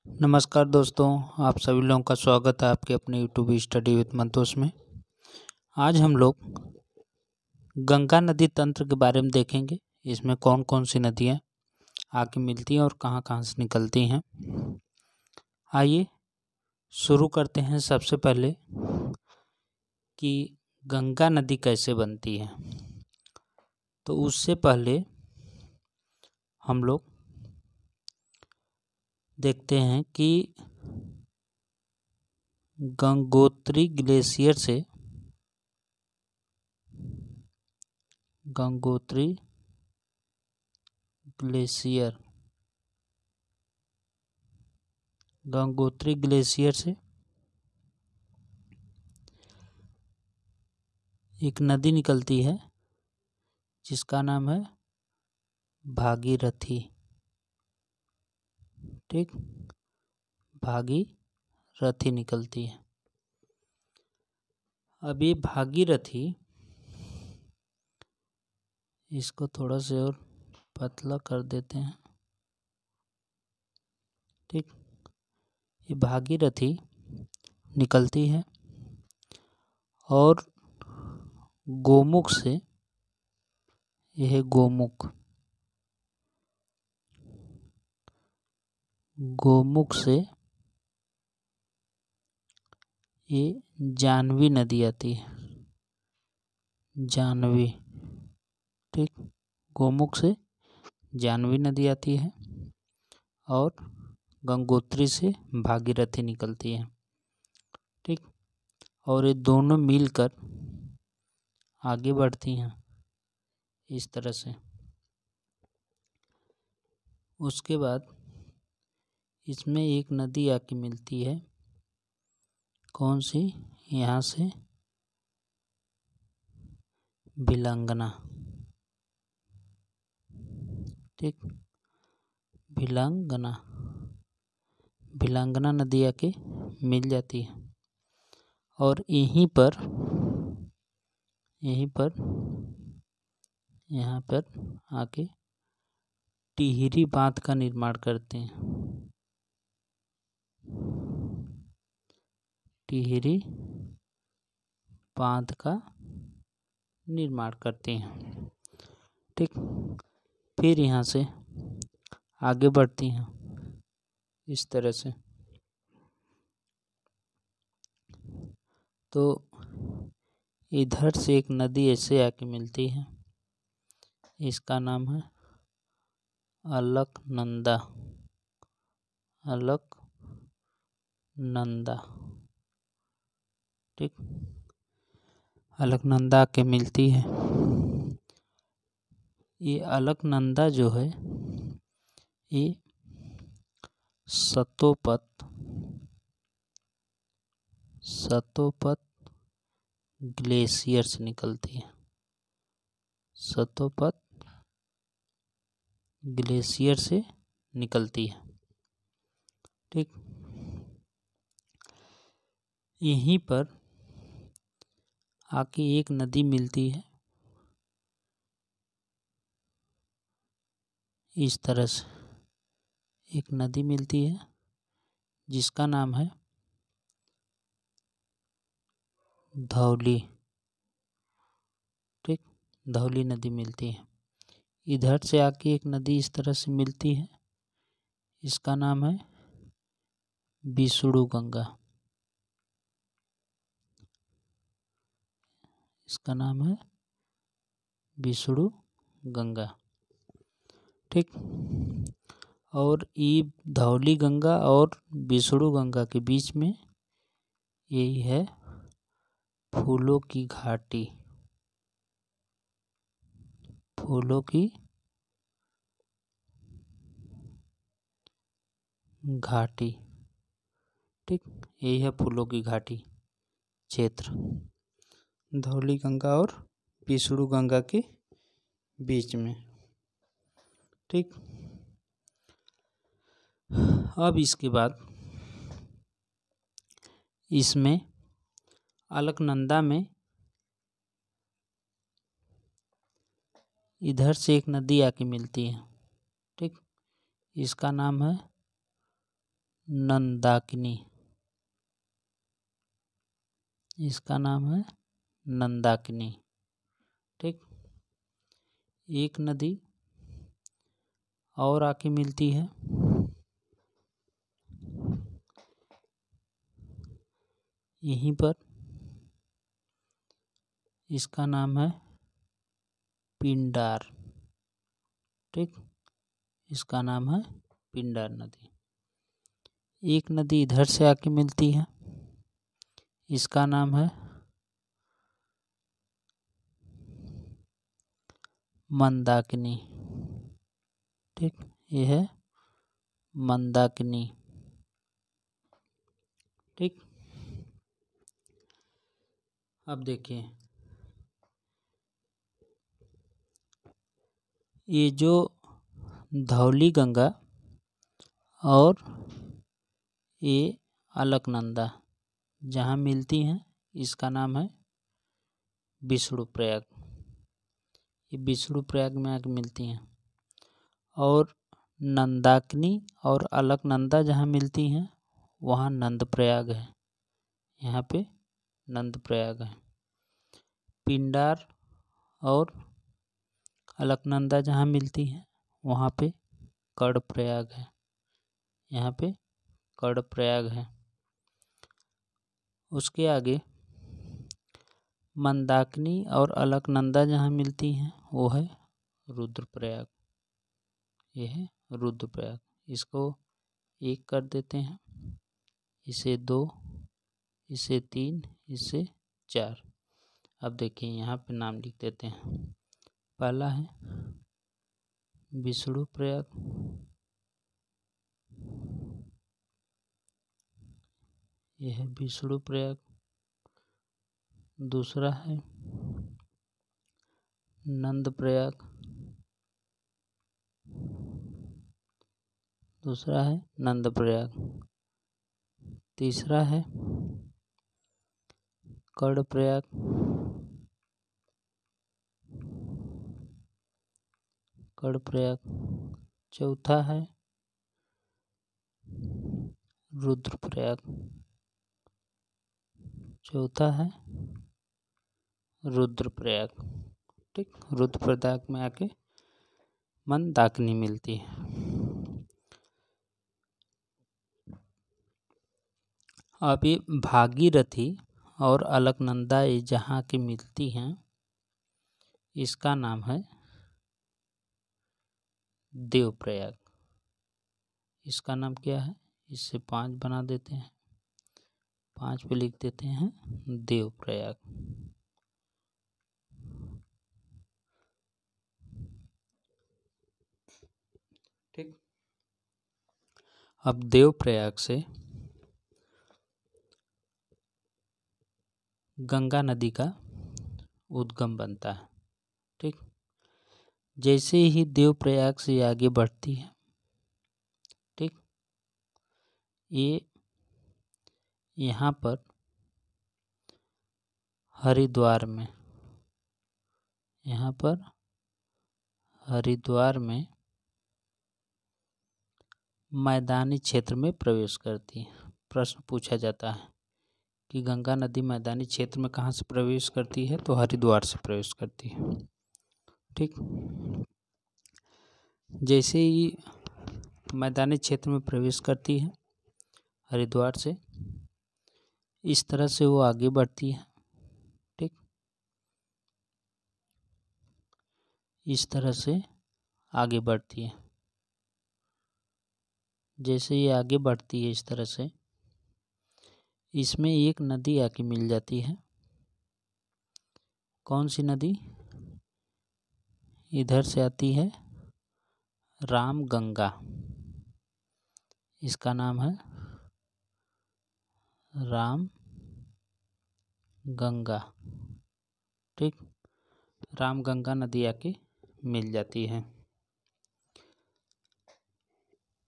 नमस्कार दोस्तों, आप सभी लोगों का स्वागत है आपके अपने यूट्यूब स्टडी विद मंतोष में। आज हम लोग गंगा नदी तंत्र के बारे में देखेंगे। इसमें कौन कौन सी नदियाँ आके मिलती हैं और कहाँ कहाँ से निकलती हैं। आइए शुरू करते हैं सबसे पहले कि गंगा नदी कैसे बनती है। तो उससे पहले हम लोग देखते हैं कि गंगोत्री ग्लेशियर से गंगोत्री ग्लेशियर से एक नदी निकलती है जिसका नाम है भागीरथी। ठीक, भागीरथी निकलती है। अब ये भागीरथी, इसको थोड़ा से और पतला कर देते हैं। ठीक, ये भागीरथी निकलती है और गोमुख से, यह गोमुख से ये जानवी नदी आती है। जानवी, ठीक, गोमुख से जानवी नदी आती है और गंगोत्री से भागीरथी निकलती है। ठीक, और ये दोनों मिलकर आगे बढ़ती हैं इस तरह से। उसके बाद इसमें एक नदी आके मिलती है, कौन सी, यहाँ से भिलंगना। ठीक, भिलंगना नदी आके मिल जाती है और यहीं पर यहाँ पर आके टिहरी बांध का निर्माण करते हैं। टिहरी बांध का निर्माण करते हैं। ठीक, फिर यहाँ से आगे बढ़ती हैं इस तरह से। तो इधर से एक नदी ऐसे आके मिलती है, इसका नाम है अलकनंदा। ठीक, अलकनंदा के मिलती है। ये अलकनंदा जो है ये सतोपत ग्लेशियर से निकलती है। सतोपत ग्लेशियर से निकलती है। ठीक, यहीं पर आके एक नदी मिलती है इस तरह से। एक नदी मिलती है जिसका नाम है धौली। ठीक, धौली नदी मिलती है। इधर से आके एक नदी इस तरह से मिलती है, इसका नाम है विष्णु गंगा। इसका नाम है विष्णु गंगा। ठीक, और ये धौली गंगा और विष्णु गंगा के बीच में यही है फूलों की घाटी। फूलों की घाटी। ठीक, यही है फूलों की घाटी क्षेत्र, धौली गंगा और विष्णु गंगा के बीच में। ठीक, अब इसके बाद इसमें अलकनंदा में इधर से एक नदी आके मिलती है। ठीक, इसका नाम है नंदाकिनी। इसका नाम है नंदाकिनी। ठीक। एक नदी और आके मिलती है, यहीं पर। इसका नाम है पिंडार। ठीक। इसका नाम है पिंडार नदी। एक नदी इधर से आके मिलती है, इसका नाम है मंदाकिनी। ठीक। ये है मंदाकिनी। ठीक। अब देखिए, ये जो धौली गंगा और ये अलकनंदा जहाँ मिलती हैं, इसका नाम है विष्णुप्रयाग। ये विष्णुप्रयाग में आके मिलती हैं। और नंदाकिनी और अलकनंदा जहाँ मिलती हैं, वहाँ नंदप्रयाग है। यहाँ पे नंदप्रयाग है। पिंडार और अलकनंदा जहाँ मिलती हैं, वहाँ पे कर्णप्रयाग है। यहाँ पे कर्णप्रयाग है। उसके आगे मंदाकिनी और अलकनंदा जहाँ मिलती हैं, वो है रुद्रप्रयाग। ये है रुद्रप्रयाग। इसको 1 कर देते हैं, इसे 2, इसे 3, इसे 4। अब देखिए, यहाँ पे नाम लिख देते हैं। पहला है विष्णुप्रयाग, यह है विष्णुप्रयाग। दूसरा है नंदप्रयाग, दूसरा है नंदप्रयाग। तीसरा है कर्णप्रयाग, कर्णप्रयाग। चौथा है रुद्रप्रयाग, चौथा है रुद्रप्रयाग। ठीक। रुद्रप्रयाग में आके मंदाकिनी मिलती है। अब ये भागीरथी और अलकनंदा ये जहाँ की मिलती हैं, इसका नाम है देवप्रयाग। इसका नाम क्या है? इससे 5 बना देते हैं, 5 पे लिख देते हैं देवप्रयाग। ठीक। अब देवप्रयाग से गंगा नदी का उद्गम बनता है। ठीक। जैसे ही देवप्रयाग से आगे बढ़ती है, ठीक, ये यहाँ पर हरिद्वार में, यहाँ पर हरिद्वार में मैदानी क्षेत्र में प्रवेश करती है। प्रश्न पूछा जाता है कि गंगा नदी मैदानी क्षेत्र में कहाँ से प्रवेश करती है? तो हरिद्वार से प्रवेश करती है। ठीक। जैसे ही मैदानी क्षेत्र में प्रवेश करती है हरिद्वार से, इस तरह से वो आगे बढ़ती है। ठीक। इस तरह से आगे बढ़ती है। जैसे ये आगे बढ़ती है इस तरह से, इसमें एक नदी आके मिल जाती है। कौन सी नदी? इधर से आती है रामगंगा। इसका नाम है रामगंगा। ठीक। रामगंगा नदी आके मिल जाती है।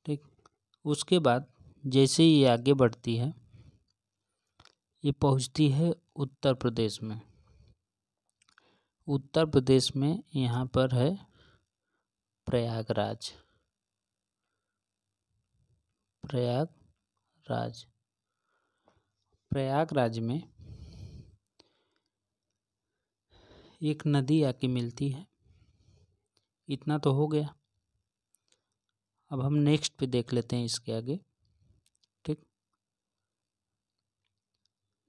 ठीक। उसके बाद जैसे ये आगे बढ़ती है, ये पहुंचती है उत्तर प्रदेश में। उत्तर प्रदेश में यहाँ पर है प्रयागराज। प्रयागराज। प्रयागराज में एक नदी आके मिलती है। इतना तो हो गया। अब हम नेक्स्ट पे देख लेते हैं इसके आगे। ठीक,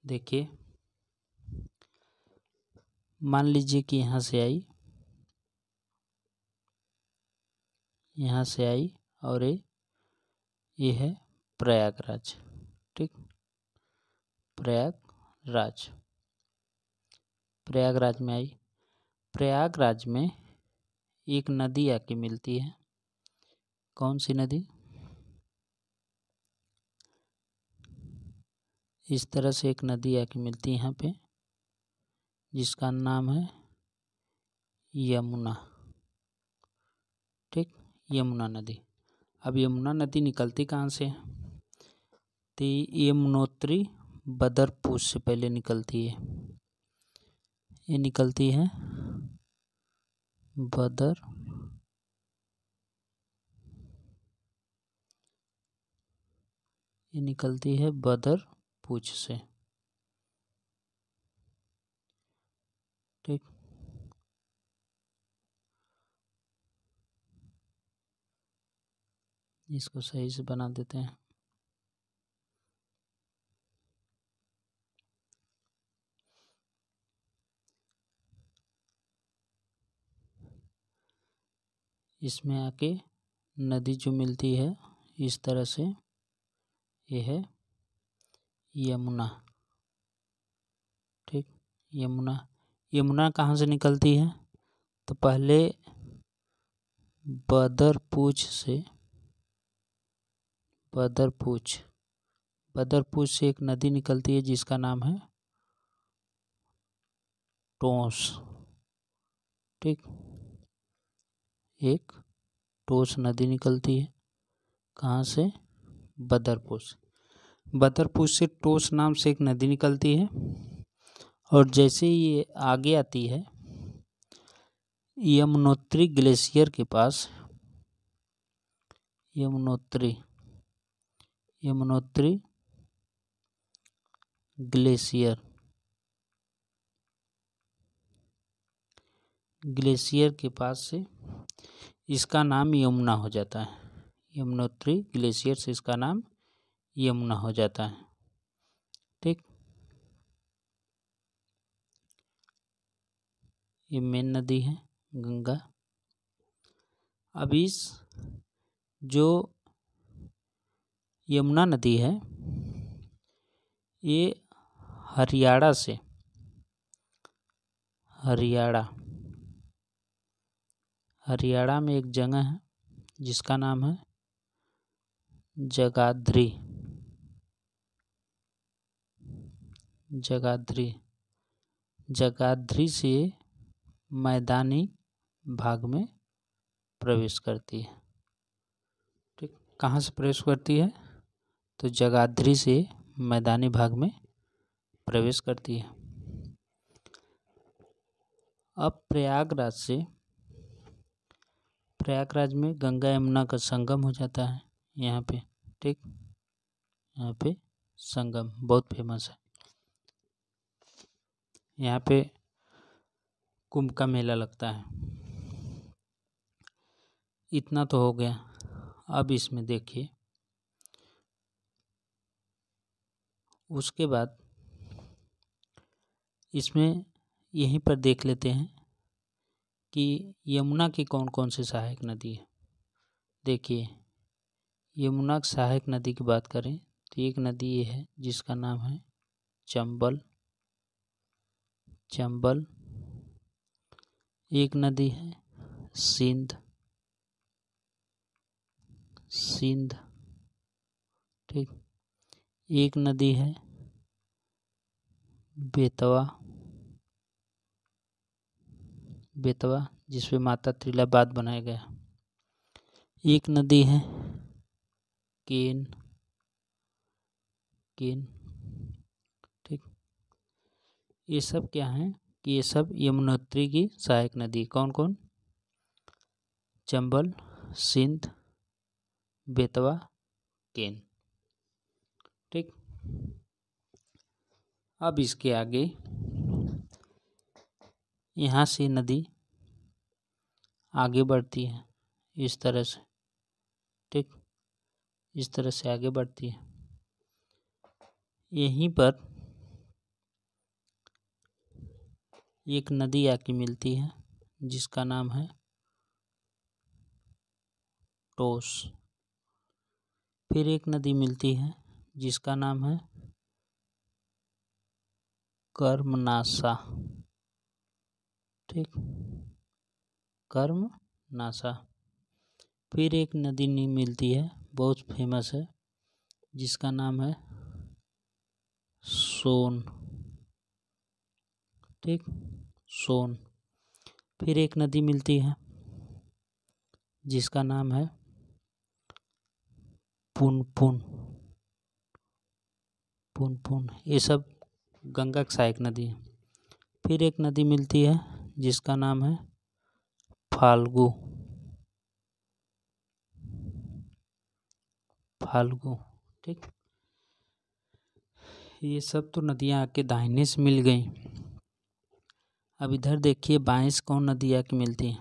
देखिए, मान लीजिए कि यहाँ से आई, यहाँ से आई और ये है प्रयागराज। ठीक, प्रयागराज, प्रयागराज में आई। प्रयागराज में एक नदी आके मिलती है। कौन सी नदी? इस तरह से एक नदी आके मिलती है यहाँ पे, जिसका नाम है यमुना। ठीक, यमुना नदी। अब यमुना नदी निकलती कहाँ से है? तो यमुनोत्री बदरपूर से पहले निकलती है। ये निकलती है बदरपूछ से। ठीक, इसको सही से बना देते हैं। इसमें आके नदी जो मिलती है इस तरह से, ये है यमुना। ठीक, यमुना। यमुना कहाँ से निकलती है? तो पहले बदरपूछ से, बदरपूछ से एक नदी निकलती है जिसका नाम है टोंस। ठीक, एक टोंस नदी निकलती है। कहाँ से? बदरपूछ। बदरपूछ से टोंस नाम से एक नदी निकलती है। और जैसे ये आगे आती है यमुनोत्री ग्लेशियर के पास, यमुनोत्री ग्लेशियर के पास से इसका नाम यमुना हो जाता है। यमुनोत्री ग्लेशियर से इसका नाम यमुना हो जाता है। ठीक, ये मेन नदी है गंगा। अब इस जो यमुना नदी है ये हरियाणा से, हरियाणा में एक जगह है जिसका नाम है जगाधरी। जगाधरी से मैदानी भाग में प्रवेश करती है। ठीक, कहाँ से प्रवेश करती है? तो जगाधरी से मैदानी भाग में प्रवेश करती है। अब प्रयागराज में गंगा यमुना का संगम हो जाता है यहाँ पे। ठीक, यहाँ पे संगम बहुत फेमस है। यहाँ पे कुंभ का मेला लगता है। इतना तो हो गया। अब इसमें देखिए, उसके बाद इसमें यहीं पर देख लेते हैं कि यमुना की कौन कौन सी सहायक नदी है। देखिए, यमुना की सहायक नदी की बात करें तो एक नदी ये है जिसका नाम है चंबल। एक नदी है सिंध। ठीक, एक नदी है बेतवा जिसपे माता त्रिलाबाद बनाया गया। एक नदी है केन। ठीक, ये सब क्या है कि ये सब यमुनोत्री की सहायक नदी। कौन कौन? चंबल, सिंध, बेतवा, केन। ठीक। अब इसके आगे यहाँ से नदी आगे बढ़ती है इस तरह से, ठीक, इस तरह से आगे बढ़ती है। यहीं पर एक नदी आके मिलती है जिसका नाम है टोस। फिर एक नदी मिलती है जिसका नाम है कर्मनासा, ठीक, कर्मनासा। फिर एक नदी मिलती है बहुत फेमस है जिसका नाम है सोन, ठीक, सोन। फिर एक नदी मिलती है जिसका नाम है पुनपुन, पुनपुन। ये सब गंगा की सहायक नदी है। फिर एक नदी मिलती है जिसका नाम है फाल्गु, फाल्गु, ठीक। ये सब तो नदियाँ आके दाहिने से मिल गई। अब इधर देखिए बाएं से कौन नदी आके मिलती है,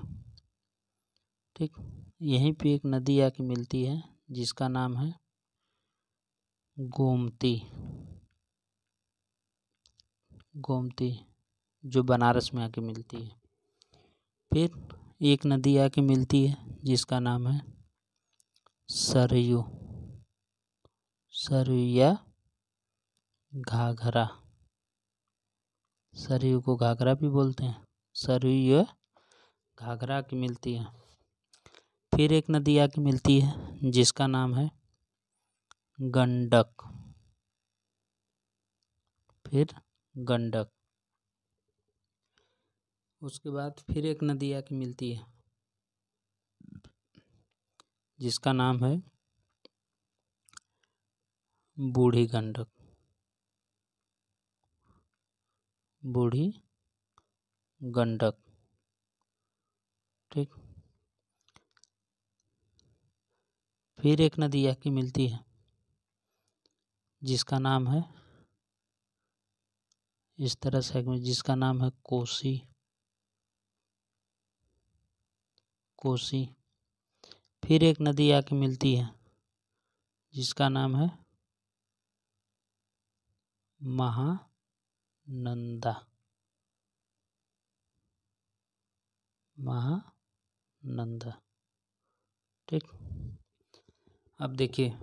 ठीक। यहीं पे एक नदी आके मिलती है जिसका नाम है गोमती, गोमती, जो बनारस में आके मिलती है। फिर एक नदी आके मिलती है जिसका नाम है सरयू, सरयू या घाघरा, सरयू को घाघरा भी बोलते हैं, सरयू या घाघरा की मिलती है। फिर एक नदी आके मिलती है जिसका नाम है गंडक, फिर गंडक। उसके बाद फिर एक नदी आके मिलती है जिसका नाम है बूढ़ी गंडक, बूढ़ी गंडक, ठीक। फिर एक नदी आके मिलती है जिसका नाम है इस तरह से, जिसका नाम है कोसी, कोसी। फिर एक नदी आके मिलती है जिसका नाम है महानंदा, महानंदा, ठीक। अब देखिए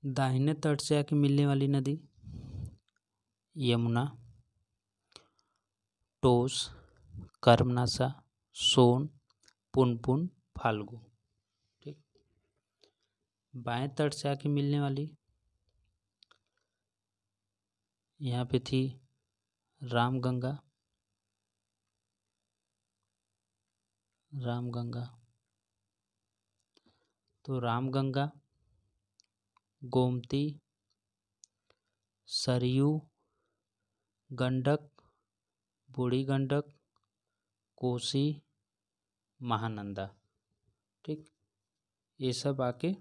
दाहिने तट से आके मिलने वाली नदी यमुना, टोस, कर्मनासा, सोन, पुनपुन, फाल्गु, ठीक। बाएं तट से आके मिलने वाली यहाँ पे थी रामगंगा, रामगंगा। तो रामगंगा, गोमती, सरयू, गंडक, बूढ़ी गंडक, कोसी, महानंदा, ठीक। ये सब आके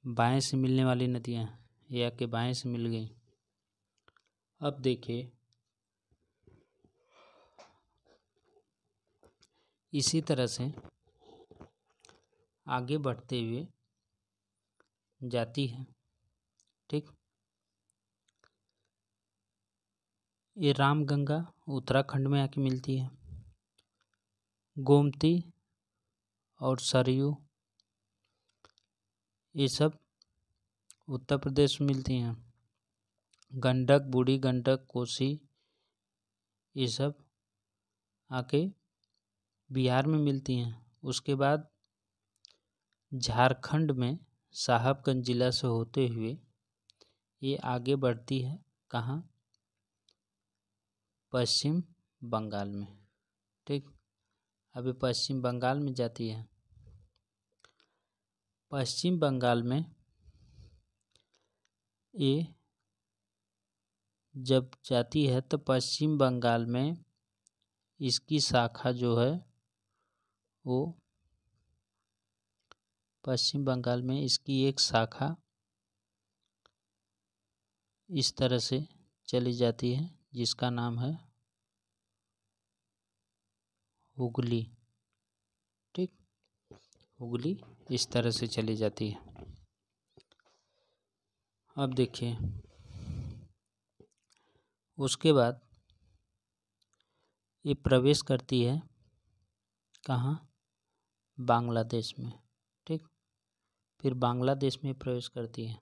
बाएं से मिलने वाली नदियाँ, ये आके बाएं से मिल गई। अब देखिए इसी तरह से आगे बढ़ते हुए जाती है, ठीक। ये रामगंगा उत्तराखंड में आके मिलती है, गोमती और सरयू ये सब उत्तर प्रदेश में मिलती हैं, गंडक, बूढ़ी गंडक, कोसी ये सब आके बिहार में मिलती हैं। उसके बाद झारखंड में साहबगंज जिला से होते हुए ये आगे बढ़ती है, कहाँ, पश्चिम बंगाल में, ठीक। अभी पश्चिम बंगाल में जाती है। पश्चिम बंगाल में ये जब जाती है तो पश्चिम बंगाल में इसकी शाखा जो है वो पश्चिम बंगाल में इसकी एक शाखा इस तरह से चली जाती है जिसका नाम है हुगली। ठीक, हुगली इस तरह से चली जाती है। अब देखिए उसके बाद ये प्रवेश करती है कहाँ, बांग्लादेश में। ठीक, फिर बांग्लादेश में प्रवेश करती है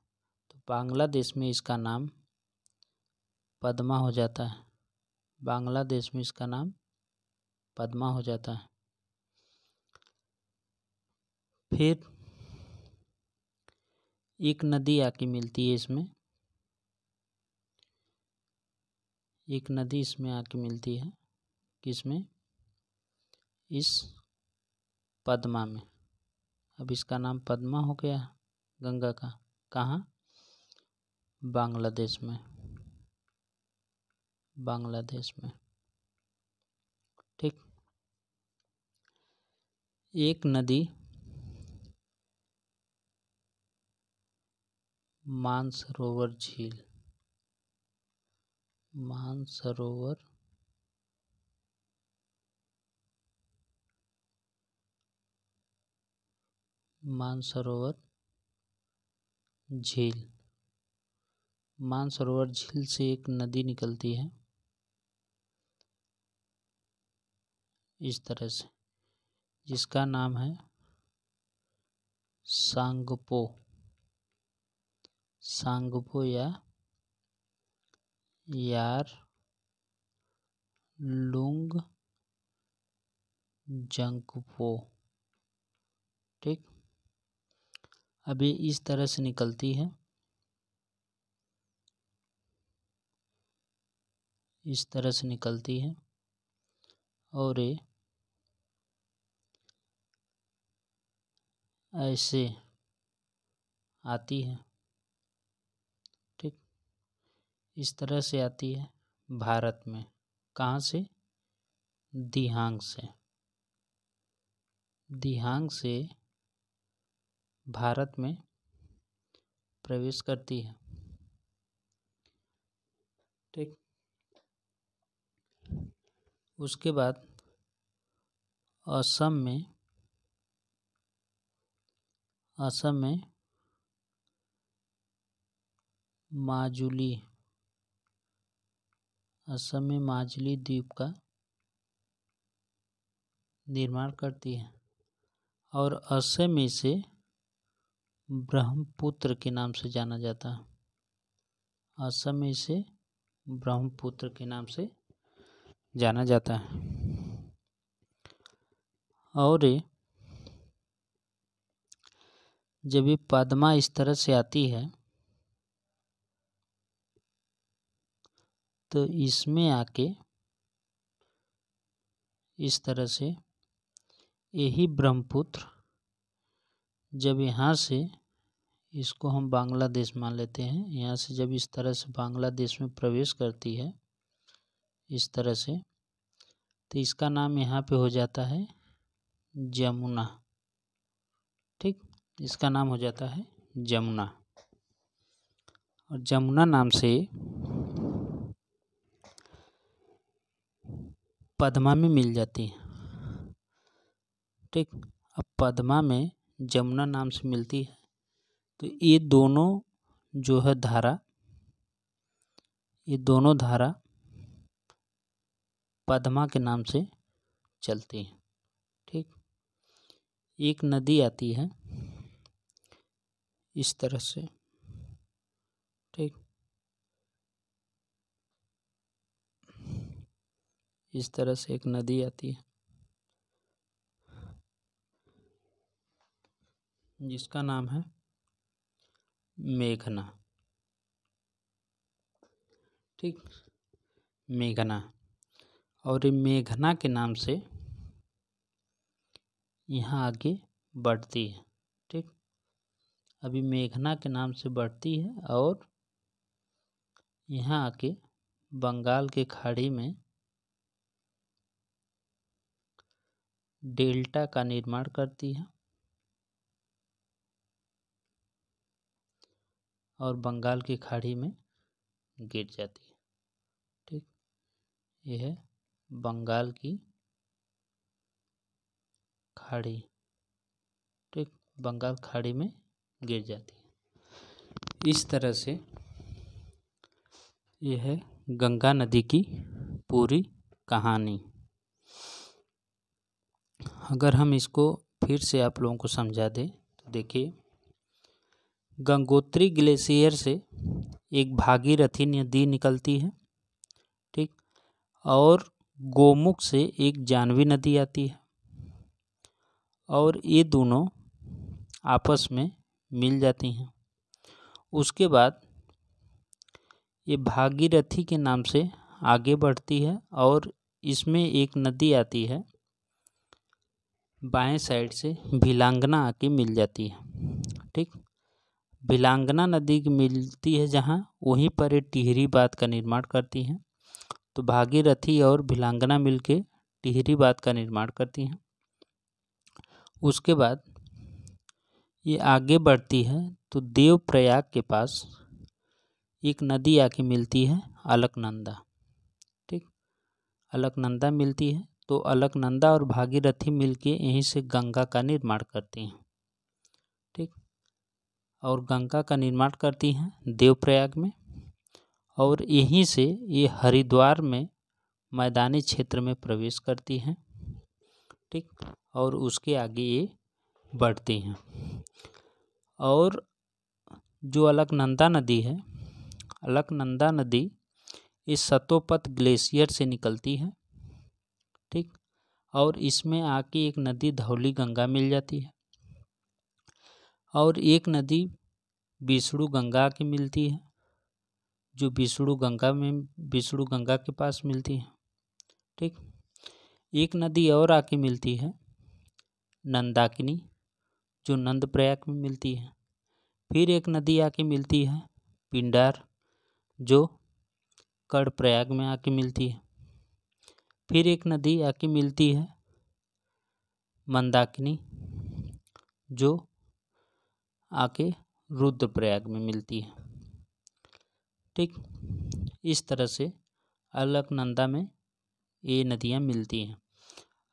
तो बांग्लादेश में इसका नाम पद्मा हो जाता है। बांग्लादेश में इसका नाम पद्मा हो जाता है। फिर एक नदी आके मिलती है इसमें, एक नदी इसमें आके मिलती है किसमें, इस पद्मा में। अब इसका नाम पद्मा हो गया गंगा का। कहाँ, बांग्लादेश में, बांग्लादेश में। ठीक, एक नदी मानसरोवर झील, मानसरोवर मानसरोवर झील, मानसरोवर झील से एक नदी निकलती है इस तरह से जिसका नाम है सांगपो, सांगपो या यार लुंग जंगपो। ठीक, अभी इस तरह से निकलती है, इस तरह से निकलती है और ये ऐसे आती है। ठीक, इस तरह से आती है भारत में। कहाँ से, दिहांग से, दिहांग से भारत में प्रवेश करती है। ठीक, उसके बाद असम में, असम में माजुली, असम में माजुली द्वीप का निर्माण करती है और असम में इसे ब्रह्मपुत्र के नाम से जाना जाता है। असम में इसे ब्रह्मपुत्र के नाम से जाना जाता है। और जब ये पद्मा इस तरह से आती है तो इसमें आके इस तरह से यही ब्रह्मपुत्र जब यहाँ से, इसको हम बांग्लादेश मान लेते हैं, यहाँ से जब इस तरह से बांग्लादेश में प्रवेश करती है इस तरह से तो इसका नाम यहाँ पे हो जाता है जमुना। ठीक, इसका नाम हो जाता है जमुना और जमुना नाम से पद्मा में मिल जाती है। ठीक, अब पद्मा में जमुना नाम से मिलती है तो ये दोनों जो है धारा, ये दोनों धारा पद्मा के नाम से चलती हैं। ठीक, एक नदी आती है इस तरह से। ठीक, इस तरह से एक नदी आती है जिसका नाम है मेघना। ठीक, मेघना, और ये मेघना के नाम से यहाँ आगे बढ़ती है। ठीक, अभी मेघना के नाम से बढ़ती है और यहाँ आके बंगाल के खाड़ी में डेल्टा का निर्माण करती है और बंगाल की खाड़ी में गिर जाती है। ठीक, यह है बंगाल की खाड़ी। ठीक, बंगाल खाड़ी में गिर जाती है। इस तरह से यह है गंगा नदी की पूरी कहानी। अगर हम इसको फिर से आप लोगों को समझा दें तो देखिए, गंगोत्री ग्लेशियर से एक भागीरथी नदी निकलती है। ठीक, और गोमुख से एक जानवी नदी आती है और ये दोनों आपस में मिल जाती हैं। उसके बाद ये भागीरथी के नाम से आगे बढ़ती है और इसमें एक नदी आती है बाएं साइड से, भिलांगना आके मिल जाती है। ठीक, भिलांगना नदी की मिलती है जहाँ, वहीं पर ये टिहरी बांध का निर्माण करती हैं। तो भागीरथी और भिलांगना मिलके टिहरी बांध का निर्माण करती हैं। उसके बाद ये आगे बढ़ती है तो देवप्रयाग के पास एक नदी आके मिलती है, अलकनंदा। ठीक, अलकनंदा मिलती है तो अलकनंदा और भागीरथी मिलके यहीं से गंगा का निर्माण करती हैं। ठीक, और गंगा का निर्माण करती हैं देवप्रयाग में, और यहीं से ये हरिद्वार में मैदानी क्षेत्र में प्रवेश करती हैं। ठीक, और उसके आगे ये बढ़ती हैं। और जो अलकनंदा नदी है, अलकनंदा नदी इस सतोपत ग्लेशियर से निकलती है। ठीक, और इसमें आके एक नदी धौली गंगा मिल जाती है और एक नदी विष्णु गंगा की मिलती है, जो विष्णु गंगा के पास मिलती है। ठीक, एक नदी और आके मिलती है नंदाकिनी, जो नंदप्रयाग में मिलती है। फिर एक नदी आके मिलती है पिंडार, जो कर्णप्रयाग में आके मिलती है। फिर एक नदी आके मिलती है मंदाकिनी, जो आके रुद्रप्रयाग में मिलती है। ठीक, इस तरह से अलकनंदा में ये नदियाँ मिलती हैं।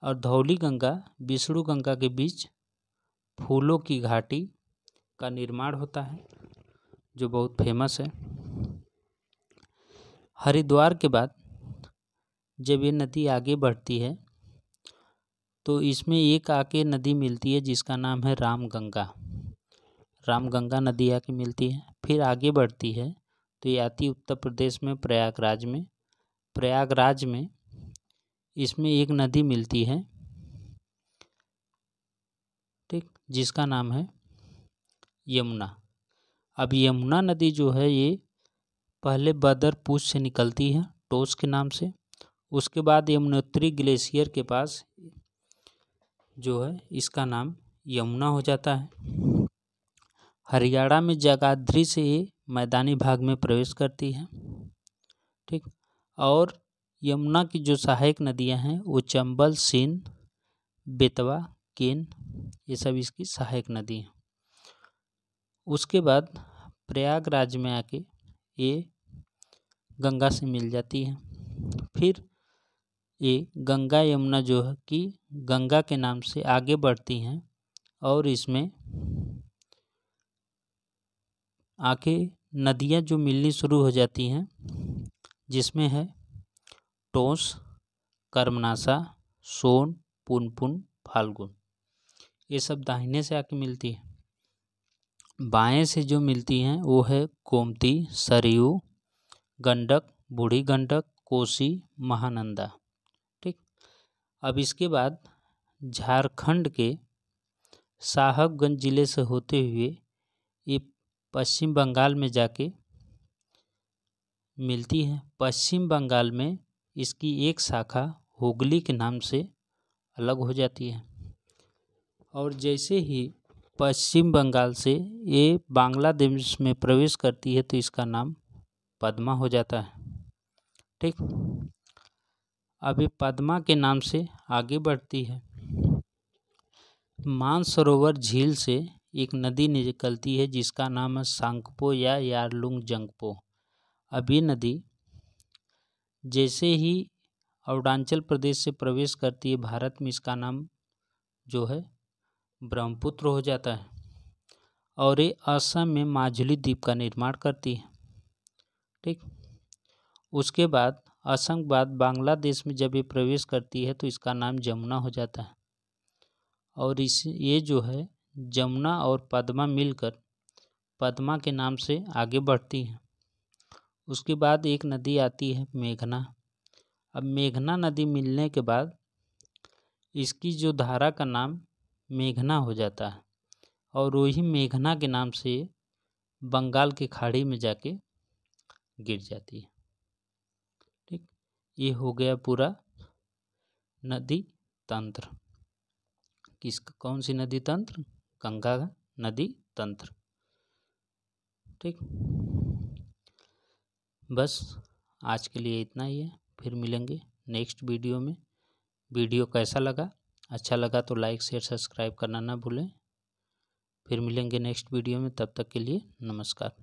और धौली गंगा विष्णु गंगा के बीच फूलों की घाटी का निर्माण होता है, जो बहुत फेमस है। हरिद्वार के बाद जब ये नदी आगे बढ़ती है तो इसमें एक आके नदी मिलती है जिसका नाम है रामगंगा। रामगंगा नदी आके मिलती है, फिर आगे बढ़ती है तो ये आती उत्तर प्रदेश में प्रयागराज में। प्रयागराज में इसमें एक नदी मिलती है, ठीक, जिसका नाम है यमुना। अब यमुना नदी जो है ये पहले बदरपूर से निकलती है टोस के नाम से। उसके बाद यमुनोत्री ग्लेशियर के पास जो है इसका नाम यमुना हो जाता है। हरियाणा में जगाधरी से ये मैदानी भाग में प्रवेश करती है। ठीक, और यमुना की जो सहायक नदियां हैं वो चंबल, सिंध, बेतवा, केन, ये सब इसकी सहायक नदी हैं। उसके बाद प्रयागराज में आके ये गंगा से मिल जाती है। फिर ये गंगा यमुना जो है कि गंगा के नाम से आगे बढ़ती हैं और इसमें आके नदियाँ जो मिलनी शुरू हो जाती हैं, जिसमें है टोंस, कर्मनासा, सोन, पुनपुन, फाल्गुन, ये सब दाहिने से आके मिलती है। बाएं से जो मिलती हैं वो है गोमती, सरयू, गंडक, बूढ़ी गंडक, कोसी, महानंदा। ठीक, अब इसके बाद झारखंड के साहबगंज जिले से होते हुए ये पश्चिम बंगाल में जाके मिलती है। पश्चिम बंगाल में इसकी एक शाखा हुगली के नाम से अलग हो जाती है। और जैसे ही पश्चिम बंगाल से ये बांग्लादेश में प्रवेश करती है तो इसका नाम पद्मा हो जाता है। ठीक, अब ये पद्मा के नाम से आगे बढ़ती है। मानसरोवर झील से एक नदी निकलती है जिसका नाम है सांगपो या यारलुंग जंगपो। अब ये नदी जैसे ही अरुणाचल प्रदेश से प्रवेश करती है भारत में, इसका नाम जो है ब्रह्मपुत्र हो जाता है और ये असम में माजुली द्वीप का निर्माण करती है। ठीक, उसके बाद असम के बाद बांग्लादेश में जब ये प्रवेश करती है तो इसका नाम जमुना हो जाता है और ये जो है जमुना और पद्मा मिलकर पद्मा के नाम से आगे बढ़ती हैं। उसके बाद एक नदी आती है मेघना। अब मेघना नदी मिलने के बाद इसकी जो धारा का नाम मेघना हो जाता है और वही मेघना के नाम से बंगाल की खाड़ी में जाके गिर जाती है। ठीक, ये हो गया पूरा नदी तंत्र। कौन सी नदी तंत्र? गंगा नदी तंत्र। ठीक, बस आज के लिए इतना ही है, फिर मिलेंगे नेक्स्ट वीडियो में। वीडियो कैसा लगा? अच्छा लगा तो लाइक शेयर सब्सक्राइब करना ना भूलें। फिर मिलेंगे नेक्स्ट वीडियो में, तब तक के लिए नमस्कार।